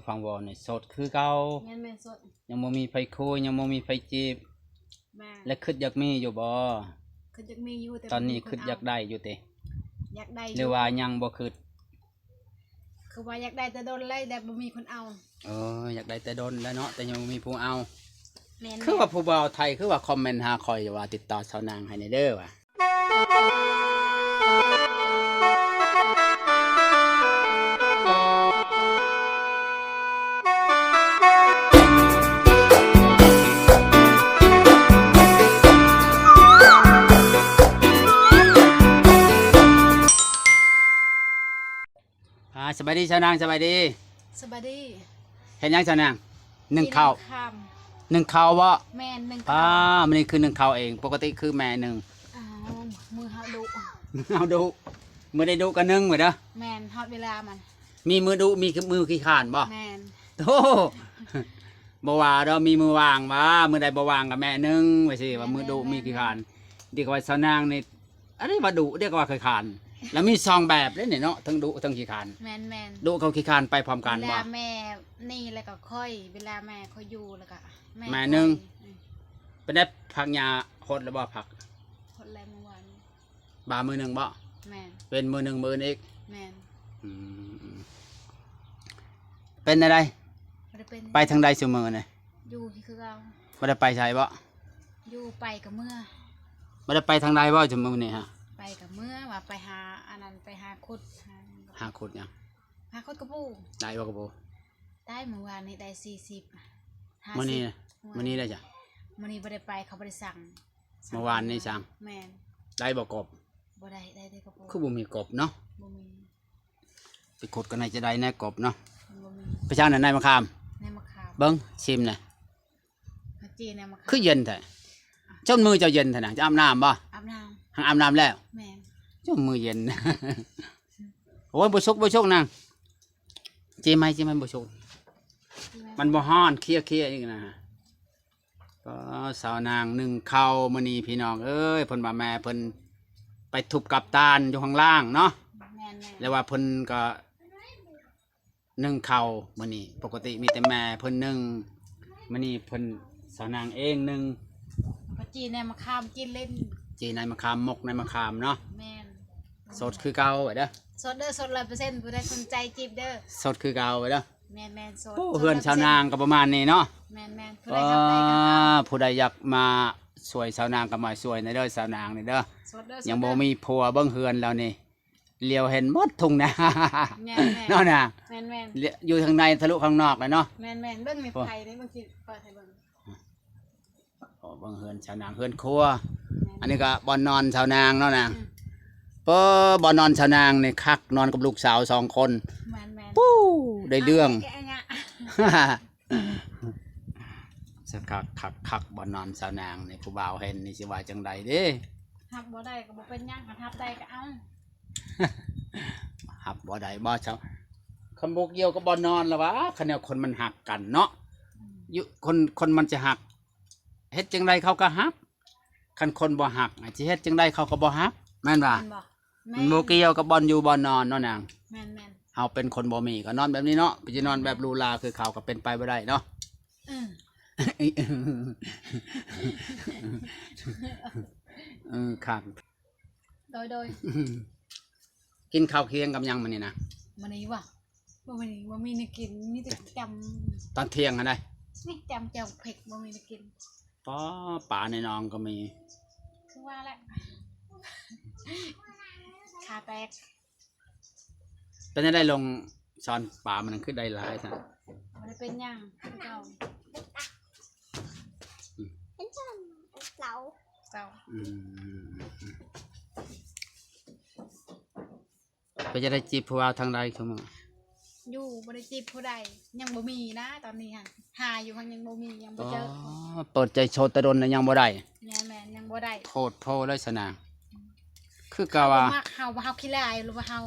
ฟังวอนนี่สดคือเก่าแม่นแม่นสดยังบ่มีไฟคุยยังบ่มีไฟจีบแม่และคิดอยากมีอยู่บ่คือจะมีอยู่แต่ตอนนี้คิดอยากได้อยู่ติอยากได้หรือว่ายังบ่คิดคือว่าอยากได้แต่โดนไล่แต่บ่มีคนเอาอยากได้แต่โดนแล้วเนาะแต่ยังบ่มีผู้เอาแม่นคือว่าผู้บ่าวไทยคือว่าคอมเมนต์หาข่อยว่าติดต่อสาวนางให้ในเด้อว่ะสบายดีชาวนางสบายดีสบายดีเห็นยังชาวนางนึ่งข้าววะแม่นึ่งข้าวมันนี่คือนึ่งข้าวเองปกติคือแม่นึ่งมือเฮาดุมือได้ดุกันนึ่งเหมือนเด้อแม่ฮอดเวลามันมีมือดุมีมือขี้ขานบ่แม่โธ่บ่ว่าเรามีมือวางบ่มือใดบ่วางกับแม่นึ่งไว้สิว่ามือดุมีขี้ขานดีกว่าชาวนางนี่อันนี้ว่าดุเรียกว่าขี้ขานแล้วมีซองแบบเลยเนี่ยเนาะทั้งดุทั้งขี้ขานแม่นดุเขาขี้ขานไปพร้อมกันเวลาแม่นี่แล้วก็ค่อยเวลาแม่ค่อยอยู่แล้วก็แม่นึงเป็นได้ผักหญ้าหดแล้วบ่ผักหดแล้วเมื่อวานบ่ามือหนึ่งบ่แม่เป็นมือหนึ่งมืออีกแม่เป็นอะไรไปทางใดเสมอเนี่ยอยู่ที่คือเราบ่ได้ไปใช่บ่อยู่ไปกับเมื่อบ่ได้ไปทางใดบ่เสมอเนี่ยฮะไปกับเมื่อว่าไปหาอันนั้นไปหาขุดยังหาขุดกระปูได้บ่กระปูได้เมื่อวานนี้ได้40มื้อนี้ได้จ้ะมื้อนี้บ่ได้ไปเขาบ่ได้สั่งเมื่อวานนี้สั่งแม่นได้บ่กบบ่ได้แต่กระปูคือบ่มีกบเนาะบ่มีไปขุดกันไหนจะได้แน่กบเนาะบ่มีไปช่างไหนมะขามเบิ่งชิมหน่อยคือเย็นแท้จนมือเจ้าเย็นแท้น่ะจะอาบน้ำบ่อาบน้ำหังอาบน้ำแล้วแม่นจนมือเย็นโอ้ยบ่ชุกนางจีไหมบ่ชุกมันบ่ฮ้อนเคลียอีกนะก็สาวนางนึ่งข้าวมื้อนี้พี่น้องเอ้ยเพิ่นว่าแม่เพิ่นไปทุบกับตาลอยู่ข้างล่างเนาะแล้วว่าเพิ่นก็นึ่งข้าวมื้อนี้ปกติมีแต่แม่เพิ่นนึ่งมื้อนี้เพิ่นสาวนางเองนึ่งจีในมะขามกินเล่นจีในมะขามมกในมะขามเนาะแม่นสดคือเก่าไว้เด้อสดเด้อสด100%ผู้ใดสนใจจีบเด้อสดคือเก่าไว้เด้อแม่นสดเพื่อนชาวนางก็ประมาณนี้เนาะแม่นผู้ใดอยากมาสวยชาวนางก็มาสวยในเด้อชาวนางนี่เด้อยังบ่มีผัวเบิ่งเฮือนแล้วนี่เลี้ยวเห็นหมดทุ่งนาเนาะน่ะแม่นอยู่ทางในทะลุข้างนอกเลยเนาะแม่นเบิ่งในไผนี่บางทีเปิดให้เบิ่งเบิ่งเฮือนชาวนางเฮือนครัวอันนี้ก็บ่อนนอนชาวนางเนาะน่ะบ่นอนชาวนางนี่คักนอนกับลูกสาว2คนแม่นปู้ได้เรื่องสักคักบ่นอนชาวนางนี่ผู้บ่าวเห็นนี่สิว่าจังไดเด้ฮับบ่ได้ก็บ่เป็นหยังฮับได้ก็เอาฮับบ่ได้บ่เช้าคำบ่เกี่ยวกับบ่นอนล่ะวะคันแนวคนมันหักกันเนาะอยู่คนมันจะหักเฮ็ดจังไดเขาก็ฮักคันคนบ่หักสิเฮ็ดจังไดเขาก็บ่ฮักแม่นบ่มันบ่เกี่ยวกับบ่อยู่บ่นอนเนาะนางแม่นเฮาเป็นคนบ่มีก็นอนแบบนี้เนาะไปสินอนแบบหรูหราคือเขาก็เป็นไปบ่ได้เนาะครับโดยกินข้าวเคียงกับยังมื้อนี้นะมื้อนี้ว่ะบ่มีนี่กินมีแต่จำตอนเที่ยงอันใดนี่จำเจ้าเผ็ดบ่มีนี่กินป่าในหนองก็มีคือว่าแหละขาแตกเป็นได้ลงซ้อนป่ามันคือได้หลายซะมันเป็นหยังเก่าเป็นจังเสาไปจะได้จีบผู้ว่าทางใดคือมึงอยู่บ่ได้จีบผู้ใดยังบ่มีนะตอนนี้ฮะหาอยู่ยังบ่มียังบ่เจอเปิดใจโชว์ตะดนยังบ่ได้แม่ยังบ่ได้โคตรโพเลยสนาคือกะว่าเฮาขี้ลายหรือว่าเฮา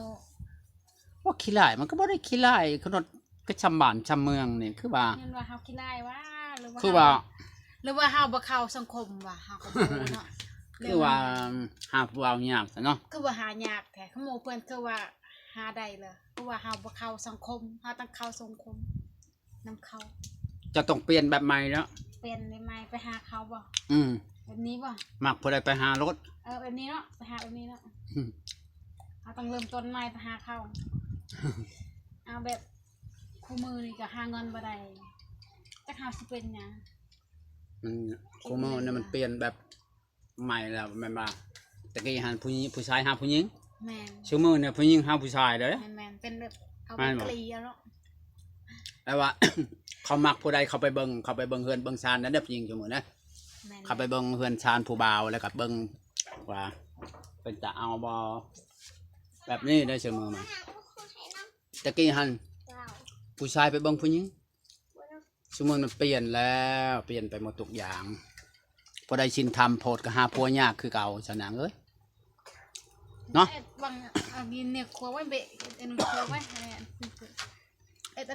ว่าขี้ลายมันก็บ่ได้ขี้ลายขนดก็ชำบ้านชำเมืองนี่คือว่าเห็นว่าเฮาขี้ลายว่าหรือว่าเฮาบ่เข้าสังคมว่าเฮาก็บ่เนาะคือว่าหาผู้เอายากซะเนาะคือว่าหายากแท้ขโมยเพิ่นคือว่าหาได้เลยเพราะว่าเฮาบ่เข้าสังคมเฮาต้องเข้าสังคม น้ำเขา จะต้องเปลี่ยนแบบใหม่แล้ว เป็นได้ไหมไปหาเขาบ่ อืม แบบนี้บ่ มักผู้ใดไปหารถ แบบนี้เนาะไปหาแบบนี้เนาะ อืม เอาต้องเริ่มต้นใหม่ไปหาเขาเอาแบบคู่มือนี่ก็หาเงินบ่ได้จะหาสิเป็นหยัง มันโคโมเนี่ยมันเปลี่ยนแบบใหม่แล้วแม่นบ่ตะกี้หันผู้ชายหาผู้หญิง แม่น ชั่วโมงเนี่ยผู้หญิงหาผู้ชายเด้อ แม่นเป็นแบบเอา แม่ แบบ นบ่ เกลียเนาะ แต่ว่า เขามักผู้ใดเขาไปเบิ่งเฮือนเบิ่งชานนั่นเด้อผู้หญิงชั่วโมงนะ แม่น เขาไปเบิ่งเฮือนชานผู้บ่าวแล้วก็เบิ่งว่าเป็นจะเอาบ่แบบนี้ได้อชั่วโมงมา หาลูกคนให้น้ำ ตะกี้หัน เรา ผู้ชายไปเบิ่งผู้หญิง บ่น้ ชั่วโมงมันเปลี่ยนแล้วเปลี่ยนไปหมดทุกอย่างพอได้ชินทำโพดก็หาผัวยากคือเก่าฉะนั้นเอ้ย เนาะ บางเอาดินเนี่ยครัวไว้เบะเอ็นครัวไว้อะ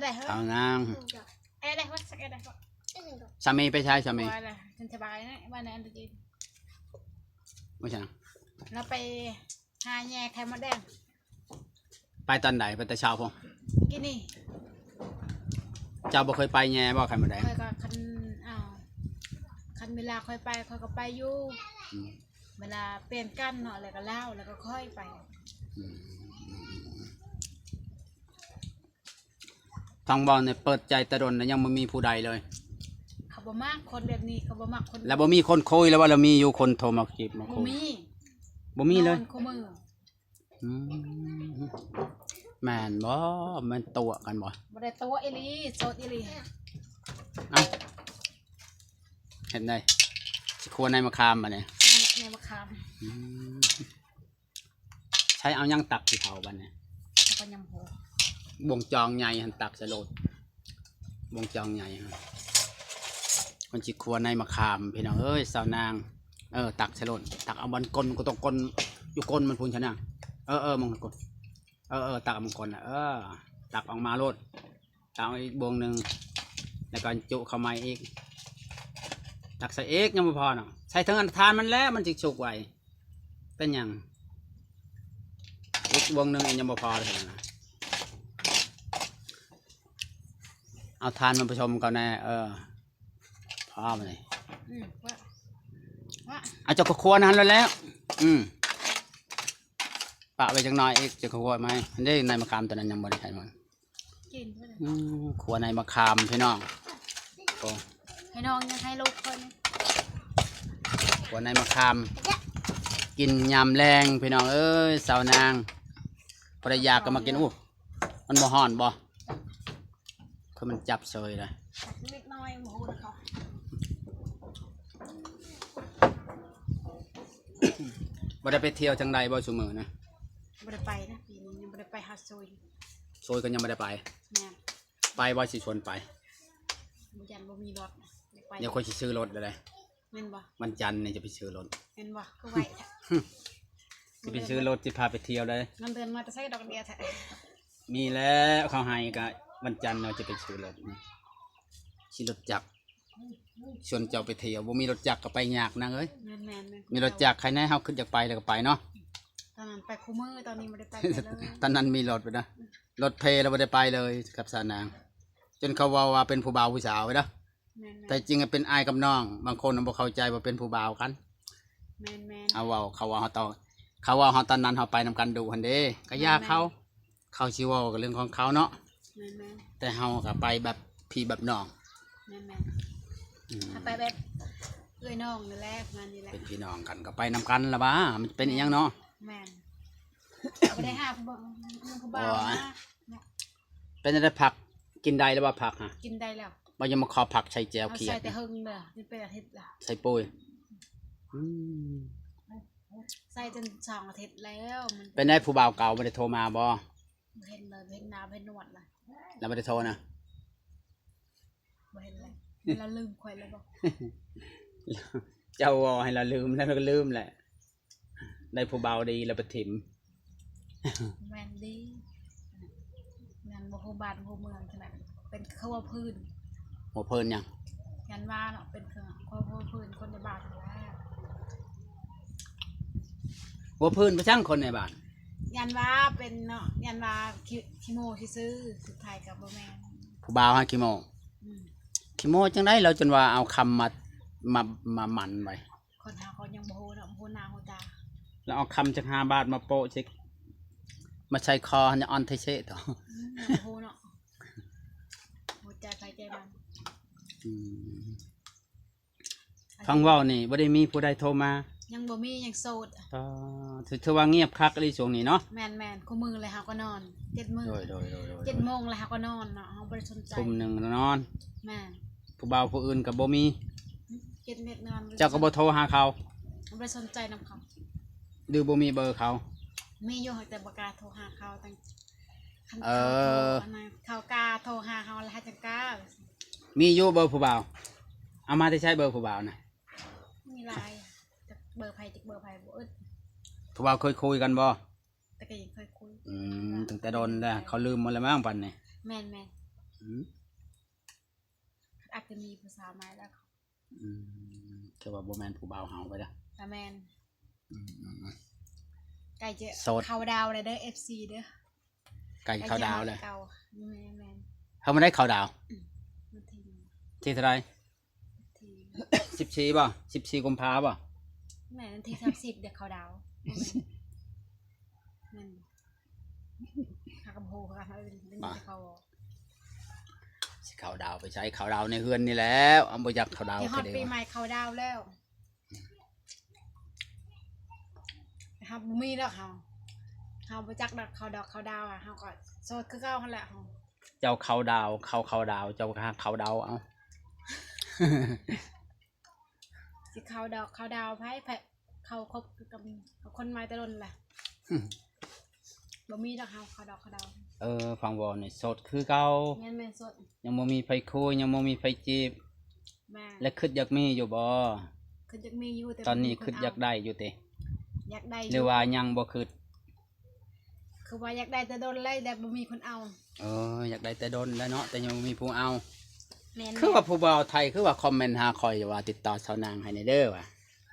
ไรเฮ้ย เอานาง ำถูกกับ อะไรวะสักอะไรวะ ตึ้งกับ สามีไปใช้สามี ว่าอะไรฉันสบายนะบ้านนั้นตะกี้ ไม่ใช่นะ เราไปหาแย่ไข่มดแดง ไปตอนไหนไปแต่เช้าพง กินนี่ เจ้าบ่เคยไปแง่บ่ใครมาได้ ค่อยก็คันเวลาค่อยไปค่อยก็ไปอยู่ อืม เวลาเปลี่ยนกันเนาะแล้วก็เล่าแล้วก็ค่อยไป ทางบอลเนี่ยเปิดใจตะดนนะยังไม่มีผู้ใดเลย เขาบ่มากคนแบบนี้เขาบ่มากคน แล้วบ่มีคนคุยแล้วว่าเรามีอยู่คนโทรมาจีบมา บ่ คุย มี บ่มีเลย นอนคู่มือ อืมแม่นบ่แมันตัวกันบ่ บ่ได้ตัวอีหลีโสดอีหลี เอ้าเห็นได้สิครัวในมะขามมาเนี่ย ในมะขาม อืมใช้เอายังตักที่เผาบันเนี่ย แล้วก็ยำหัว บวงจองใหญ่หันตักใส่โลดบวงจองใหญ่ฮะคนจิครัวในมะขามพี่น้องเอ้ยสาวนางตักใส่โลดตักเอาบันกลก็ต้องกลอยู่กลมันพูนชนะมึงกลตักเอามันกลนะตักออกมาโลดตักเอาอีกบวงหนึ่งแล้วก็จุเข้ามาอีกตักใส่เอกยังไม่พอเนาะใส่ทั้งอันทานมันแล้วมันจะสุกไวเป็นหยังอีกบวงหนึ่งยังไม่พอเลยนะเอาทานมาผสมกันแน่พอมาเลย ว่า เอาเจ้าก็ครัวนั้นแล้ว ปะไปจังหน่อยอีกเจ้าก็ครัวไหมอันนี้ในมะขามตัวนั้นยังไม่ได้ใช้มัน กินเพื่อน ครัวในมะขามพี่น้องโอ้ ให้น้องยังให้ลูกคน ครัวในมะขาม กินยำแรงพี่น้องเอ้ยสาวนางภรรยาก็มากินมันบ่ฮ้อนบ่คือมันจับเฉยเลย เล็กน้อยหมูเขา บ่ได้ไปเที่ยวจังใดบ่ชุมือนะ ไม่ได้ไปนะปีนี้ยังไม่ได้ไปหาซุย โซยก็ยังไม่ได้ไป เนี่ย ไปว่าสิชวนไป บุยันบ่มีรถไป เดี๋ยวค่อยสิซื้อรถเลย เม่นบ่ วันจันทร์นี่จะไปซื้อรถ เม่นบ่ก็ไหวแท้ จะไปซื้อรถจะพาไปเที่ยวเลย เงินเดือนมาจะใช้ดอกเดียวแท้ มีแล้วเขาให้ก็วันจันทร์เราจะไปซื้อรถขี่รถจักรชวนเจ้าไปเที่ยวบ่มีรถจักรก็ไปยากนะเอ้ย แม่นแม่น มีรถจักรใครแน่เฮาขึ้นจากไปแล้วก็ไปเนาะ ตอนนั้นไปคู่มือตอนนี้ไม่ได้ไปเลย ตอนนั้นมีรถไปนะรถเพลเราไม่ได้ไปเลยกับสาวนาง จนเขาว่าเป็นผู้บ่าวผู้สาวไปนะแต่จริงๆเป็นอายกับน้อง บางคนบ่เข้าใจว่าเป็นผู้บ่าวกัน แม่นแม่น เอาเว่าเขาว่าเขาตอนนั้นเขาไปนำกันดูหันเด้ก็ยากเขาชิเวากับเรื่องของเขาเนาะ แม่นแม่น แต่เฮาก็ไปแบบพี่แบบน้อง แม่นแม่นถ้าไปแบบเอ้ยน้องนี่แหละงานนี่แหละ เป็นพี่น้องกันก็ไปนำกันละบ้ามันเป็นอหยังเนาะ แม่นไม่ได้ห้าผู้บ่าวนะ เป็นอะไรผักกินได้หรือว่าผักฮะ กินได้แล้ว บ่ยังมาขอผักใส่แจว เอา เขีย ใส่ ด แต่หึงเลยนี่เป็นอาทิตย์ละ ใส่ปุ้ยอืม ใส่จน2 อาทิตย์แล้วมัน เป็นได้ผู้บ่าวเก่าไม่ได้โทรมาบ่ เห็นเลยเห็นน้ำเห็นนวดเลย แล้วไม่ได้โทรนะ บ่เห็นเลยเราลืมคอยแล้วบอก เจ้าวอให้เราลืมแล้วเราก็ลืมแหละ ได้ผู้บ่าวดีแล้วไปถิ่ม แมนดีงานบ่ฮู้บ้านบ่ฮู้เมืองขนาดเป็นเขาว่าพื้น หัวเพลินยัง งานว่าเนาะเป็นเขาว่าพื้นคนในบ้านนั่นแหละ หัวเพลินไปช่างคนในบ้าน งานว่าเป็นเนาะงานว่าคิโมที่ซื้อสุดท้ายกับบ่แม่น ผู้บ่าวฮะกี่โมง ขี้โมจังได๋เราจนว่าเอาคำมาหมันไว้ คนหาเขายังบ่ฮู้เนาะบ่ฮู้หน้าฮู้ตา แล้วเอาคำจาก5 บาทมาโปะสิมาใช้คอเนี่ยออนไทเชต่อ ยังบ่ฮู้เนาะหัวใจใครใจมัน ฟังเว้านี่บ่ได้มีผู้ใดโทรมา ยังบ่มียังโสด ถือว่าเงียบคักเลยช่วงนี้เนาะ แม่นๆคู่มือเลยเฮาก็นอน7 มื้อ โดย 7 โมงแล้วเฮาก็นอนเนาะเฮาบ่ได้สนใจ ทุ่มหนึ่งนอน แม่น ผู้บ่าวผู้อื่นก็บ่มี 7 เม็ดนอน เจ้าก็บ่โทรหาเขา บ่ได้สนใจนำเขา ดูบ่มีเบอร์เขา มีอยู่แต่บ่กล้าโทรหาเขาตั้งคัน เออ เขาโทรอันนั้นเขากล้าโทรหาเฮาแล้วจังกล้า มีอยู่เบอร์ผู้บ่าวเอามาได้ใช้เบอร์ผู้บ่าวนะ มีหลายจักเบอร์ไผจักเบอร์ไผบ่อึด ผู้บ่าวเคยคุยกันบ่ แต่ก็ยังเคยคุย ตั้งแต่โดนแล้วเขาลืมหมดแล้วมั้งปันนี่ แม่น อืม ๆอาจจะมีผู้สาวใหม่แล้ว คือว่าบ่แม่นผู้บ่าวเฮาไปเด้อ แต่แม่น อืม ใกล้จะ โสด เข้าดาวเลยเด้อ FC เด้อ ไก่เข้าดาวเลย เก่าแม่น เขาไม่ได้เข้าดาว ๆมันที ที่เท่าไหร่ ที 14บ่14กุมภาบ่ แม่นวันที่30เดี๋ยวเข้าดาวแม่นหากระโหค่ะเรื่องจะเข้า สิเข้าดาวไปใช้เข้าดาวในเฮือนนี่แล้วเอาบ่อยากเข้าดาว ที่ฮ ไป อด เด้ ปี อ ใหม่เข้าดาวแล้วนะครับบ่มีแล้วเฮาบ่จักดอกเข้าดอกเข้าดาวอ่ะเฮาก็โสดคือเก่าหั่นแหละเฮา เจ้าเข้าดาวเข้าดาวเจ้าเข้าดาวเอา สิเข้าดอกเข้าดาวไผเข้าคบกับคนใหม่แต่ล้นแหละบ่มีดอกเฮาเข้าดอกเข้าดาว ฟังวอนี่โสดคือเก่า แม่นๆสด ยังบ่มีไผคุยยังบ่มีไผจีบ แม่ และคิดอยากมีอยู่บ่ คือจักมีอยู่แต่ ตอนนี้ บ่มี คิดอยากได้อยู่ติ อยากได้ หรือว่ายังบ่คิด คือว่าอยากได้แต่โดนไล่แต่บ่มีคนเอา อยากได้แต่ดนแล้วเนาะแต่ยังบ่มีผู้เอา แม่น คือว่าผู้บ่าวไทยคือว่าคอมเมนต์หาคอยว่าติดต่อสาวนางให้ในเด้อว่ะ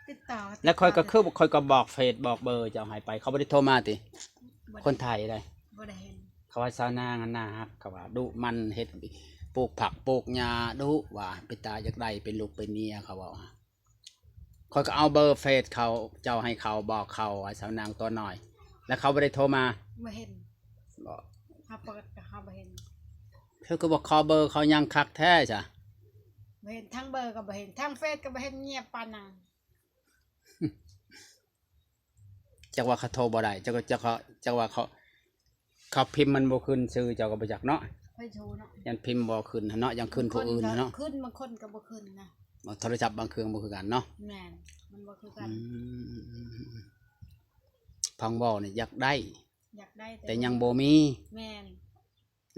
ติดต่อ แล้วคอยก็คือคอยก็บอกเฟซบอกเบอร์เจ้าให้ไป เขาบ่ได้โทรมาติ บ่ได้ คนไทยได้ บ่ได้เห็น เขาว่าสาวนางอันน่าฮักเขาว่าดุมันเฮ็ดปลูกผักปลูกหญ้าดุว่าไปตาอยากได้เป็นลูกเป็นเมียเขาว่าคอยก็เอาเบอร์เฟซเขาเจ้าให้เขาบอกเขาว่าสาวนางตัวน้อย แล้วเขาบ่ได้โทรมา บ่เห็น บอก เฮาเปิดก็เฮาบ่เห็น เขาก็บอกขอเบอร์เขายังคักแท้จ้ะ บ่เห็นทั้งเบอร์ก็บ่เห็นทั้งเฟซก็บ่เห็นเงียบปานนั้น จักว่าเขาโทรบ่ได้จักว่าเขาพิมพ์มันบ่ขึ้นชื่อเจ้าก็บ่จักเนาะ ไปโทรเนาะ ยันพิมพ์บ่ขึ้นเนาะยังขึ้นผู้อื่นเนาะ ขึ้นบางคนก็บ่ขึ้นนะ โทรศัพท์บางเครื่องบ่คือกันเนาะ แม่นมันบ่คือกัน พังบ่นี่อยากได้ อยากได้ แต่ยังบ่มี แม่น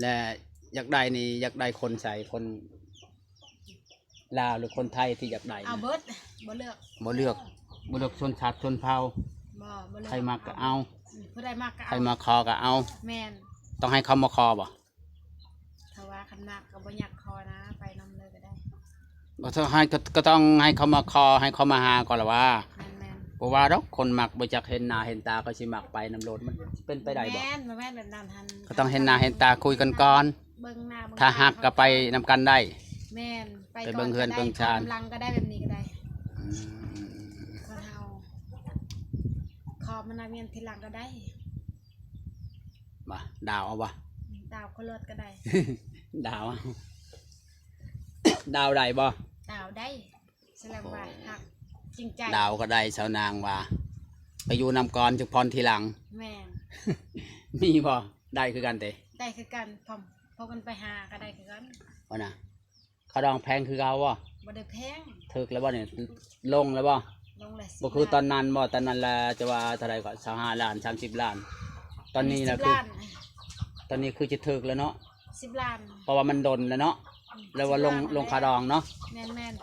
และอยากได้นี่อยากได้คนใส่คนลาวหรือคนไทยที่อยากได้ เอา นะ เบิดบ่เลือก บ่เลือกชนชาติชนเผ่า บ่เลือก ใครมักก็เอา ผู้ใดมักก็ ใคร เอา มาคอก็เอา แม่น ต้องให้เขามาคอบ่ ถ้าว่าคันมักก็บ่อยากคอนะไปนำเลยก็ได้ บ่ต้องให้ก็ต้องให้เขามาคอให้เขามาหาก่อนละว่า แม่น บ่ว่าดอกคนมักบ่จักเห็นหน้าเห็นตาก็สิมักไปนำโลดมันเป็นไปได้บ่ แม่นบ่แม่นแบบนั้นหั่น ก็ต้องเห็นหน้าเห็นตาคุยกันก่อน เบิ่งหน้าเบิ่ง ถ้าหักก็ไปนำกันได้ แม่นไป ไปเบิ่งเฮือนเบิ่งชาน กำลังก็ได้แบบนี้ก็ได้คนเฮาขอมันน่ะเมียนทีหลังก็ได้ บ่ดาวเอาบ่ ดาวก็เลิศก็ได้ ดาวเอา ดาวได้บ่ ดาวได้แสดงว่าหักจริงใจ ดาวก็ได้ชาวนางว่า ไปอยู่นำก่อนจุพรทีหลัง แม่น มีบ่ได้คือกันเตะ ได้คือกันพอกันไปหาก็ได้คือกัน ว่านะเขาดองแพงคือเขาบ่ บ่ได้แพง ถึกแล้วบ่เนี่ยลงแล้วบ่ ลงเลย บ่คือตอนนั้นบ่ตอนนั้นละจะว่าเท่าไหร่ก็25ล้าน30ล้าน ตอนนี้นะคือ ล้าน ตอนนี้คือจะถึกแล้วเนาะ 10 ล้าน เพราะว่ามันดนแล้วเนาะแล้วว่าลงคาดองเนาะ แม่น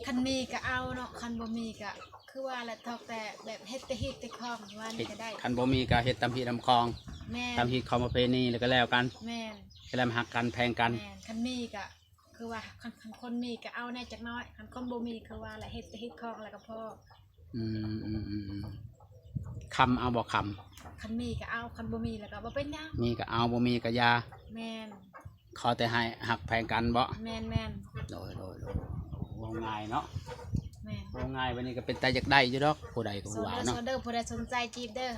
คันมีก็เอาเนาะคันบ่มีก็คือว่าแหละทอกแต่แบบเฮ็ดแต่ฮิตแต่คอมว่านี่ก็ได้ คันบ่มีก็เฮ็ดตามพี่ตามคลอง แม่ ตามพี่คอมประเพณีแล้วก็แล้วกัน แม่น แล้วมาหักกันแพงกัน แม่นคันมีก็คือว่าคันคนมีก็เอาแน่จักน้อยคันคนบ่มีคือว่าแหละเฮ็ดแต่ฮิตคองแล้วก็พอ อืมคำเอาบ่ค คันมีก็เอาคันบ่มีแล้วก็บ่เป็นหยัง ำมีก็เอาบ่มีก็อยา แม่น เขาแต่ให้หักแพงกันบ่ แม่น โดยว่าง่ายเนาะ แม่น ว่าง่ายวันนี้ก็เป็นตาอยากได้อยู่ดอกผู้ใดก็ โซ ว่า เดอร์ เนาะ ผู้ใดสนใจจีบเด้อ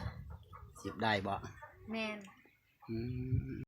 สิบได้บ่ แม่น อืม